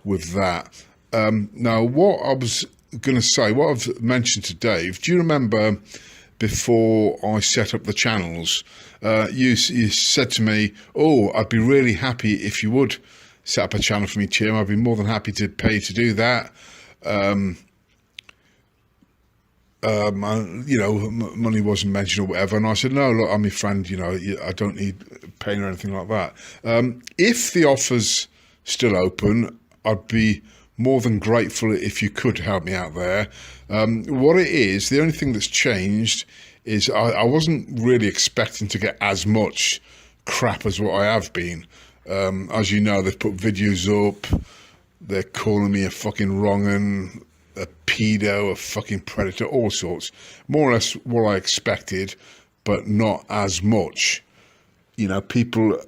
with that. Now, what I was going to say, what I've mentioned to Dave, do you remember before I set up the channels, you said to me, oh, I'd be really happy if you would set up a channel for me, Tim. I'd be more than happy to pay to do that. Money wasn't mentioned or whatever. And I said, no, look, I'm your friend, I don't need paying or anything like that. If the offer's still open, I'd be more than grateful if you could help me out there. What it is, the only thing that's changed is I wasn't really expecting to get as much crap as what I have been. As you know, they've put videos up, they're calling me a fucking wrong'un, a pedo, a fucking predator, all sorts. More or less what I expected, but not as much. People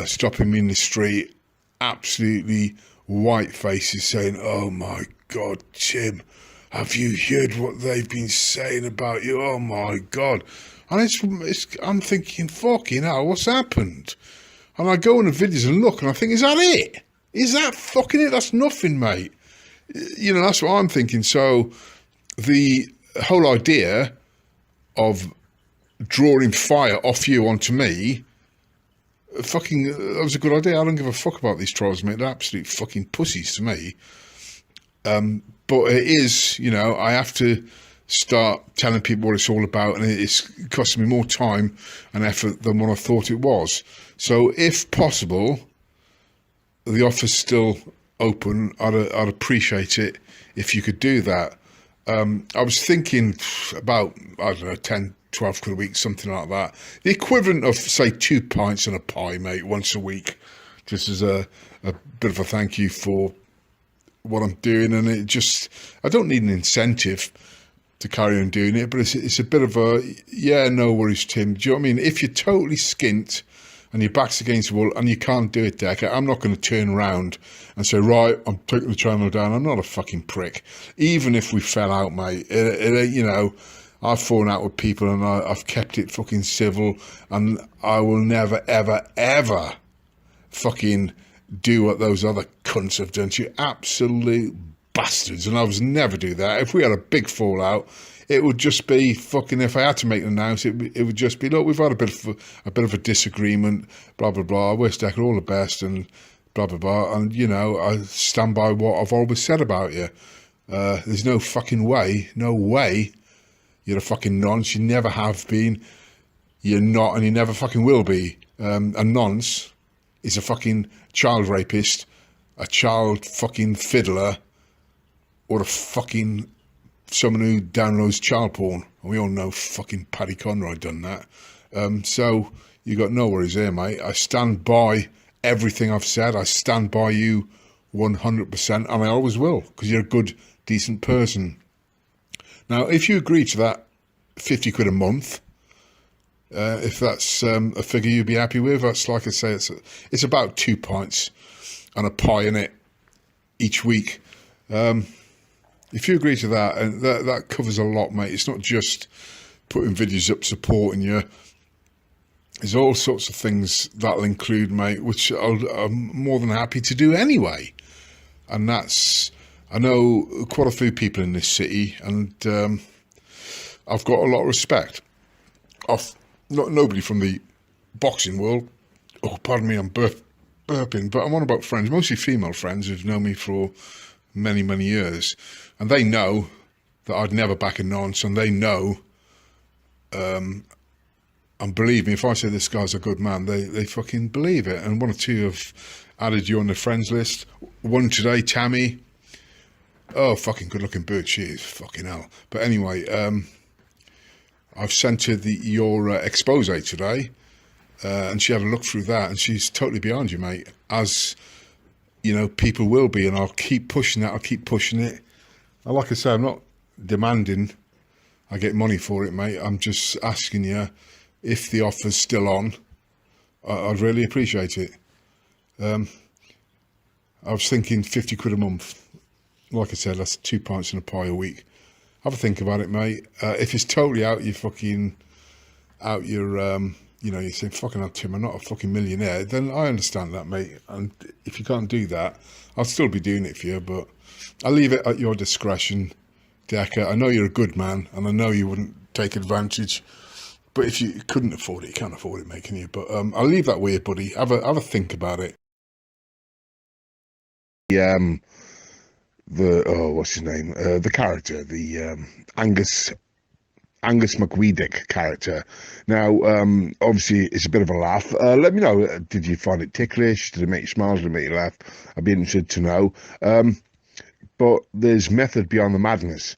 stopping me in the street, absolutely white faces saying, oh my God, Tim, have you heard what they've been saying about you? Oh my God. And I'm thinking, fucking hell, what's happened? And I go on the videos and look and I think, is that it? Is that fucking it? That's nothing, mate. That's what I'm thinking. So the whole idea of drawing fire off you onto me, that was a good idea. I don't give a fuck about these trolls, mate. They're absolute fucking pussies to me. But it is, I have to start telling people what it's all about, and it's costing me more time and effort than what I thought it was. So if possible, the offer's still open. I'd appreciate it if you could do that. I was thinking about, 10, 12 quid a week, something like that. The equivalent of, say, 2 pints and a pie, mate, once a week, just as a bit of a thank you for what I'm doing. And I don't need an incentive to carry on doing it, but it's a bit of a, yeah, no worries, Tim. Do you know what I mean? If you're totally skint and your back's against the wall and you can't do it, Decker, I'm not going to turn around and say, right, I'm taking the channel down. I'm not a fucking prick. Even if we fell out, mate, I've fallen out with people and I've kept it fucking civil, and I will never, ever, ever fucking do what those other cunts have done to you. Absolute bastards. And I would never do that. If we had a big fallout, it would just be fucking, if I had to make an announcement, it would just be, look, we've had a bit of a disagreement, blah, blah, blah. I wish Decker all the best and blah, blah, blah. And, I stand by what I've always said about you. There's no fucking way, you're a fucking nonce. You never have been. You're not, and you never fucking will be. A nonce is a fucking child rapist, a child fucking fiddler, or a fucking someone who downloads child porn. We all know fucking Paddy Conroy done that. So you got no worries there, mate. I stand by everything I've said. I stand by you 100%, and I always will, because you're a good, decent person. Now, if you agree to that 50 quid a month, if that's a figure you'd be happy with, that's, like I say, it's about 2 pints and a pie in it each week. If you agree to that, and that covers a lot, mate. It's not just putting videos up supporting you. There's all sorts of things that'll include, mate, which I'm more than happy to do anyway. And that's, I know quite a few people in this city, and I've got a lot of respect. Nobody from the boxing world. Oh, pardon me, I'm burping, but I'm on about friends, mostly female friends who've known me for many, many years. And they know that I'd never back a nonce, and they know, and believe me, if I say this guy's a good man, they fucking believe it. And one or two have added you on their friends list. One today, Tammy. Oh, fucking good-looking bird she is, fucking hell. But anyway, I've sent her your expose today, and she had a look through that, and she's totally behind you, mate, as, people will be, and I'll keep pushing that, I'll keep pushing it. And like I say, I'm not demanding I get money for it, mate. I'm just asking you, if the offer's still on, I'd really appreciate it. I was thinking 50 quid a month. Like I said, that's 2 pints and a pie a week. Have a think about it, mate. If it's totally out your you know, you say, fucking hell, Tim, I'm not a fucking millionaire, then I understand that, mate. And if you can't do that, I'll still be doing it for you, but I'll leave it at your discretion, Decker. I know you're a good man, and I know you wouldn't take advantage. But if you couldn't afford it, you can't afford it, mate, can you? But I'll leave that with you, buddy. Have a think about it. The what's his name? The character, the Angus McWeedick character. Now, obviously, it's a bit of a laugh. Let me know. Did you find it ticklish? Did it make you smile? Did it make you laugh? I'd be interested to know. But there's method beyond the madness.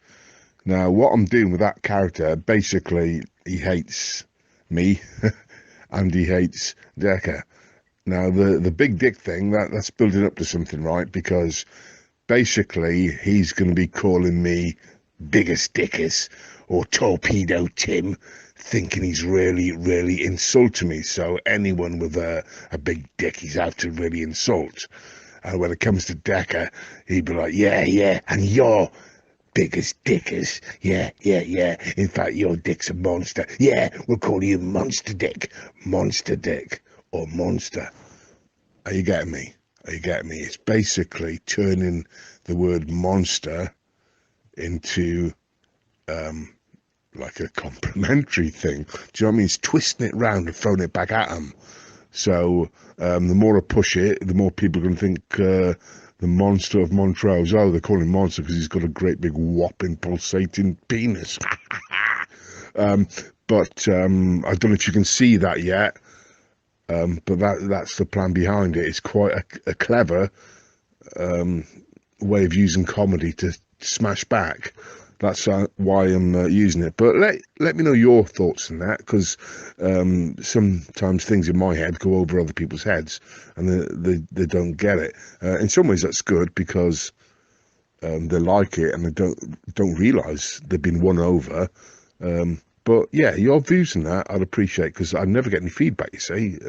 Now, what I'm doing with that character, basically, he hates me and he hates Decker. Now, the big dick thing, that's building up to something, right? Because basically, he's going to be calling me biggest dickus or torpedo Tim, thinking he's really insulting me. So anyone with a big dick, he's out to really insult. And when it comes to Decker, he'd be like, yeah, and you're biggest dickus. Yeah. In fact, your dick's a monster. Yeah, we'll call you Monster Dick, or Monster. Are you getting me? It's basically turning the word monster into like a complimentary thing. Do you know what I mean? It's twisting it round and throwing it back at them. So the more I push it, the more people are going to think the monster of Montrose. Oh, they call him monster because he's got a great big whopping pulsating penis. But I don't know if you can see that yet. But that's the plan behind it. It's quite a clever way of using comedy to smash back. That's why I'm using it. But let me know your thoughts on that, because sometimes things in my head go over other people's heads, and they don't get it. In some ways, that's good, because they like it and they don't realise they've been won over. But yeah, your views on that I'd appreciate, because I never get any feedback, you see.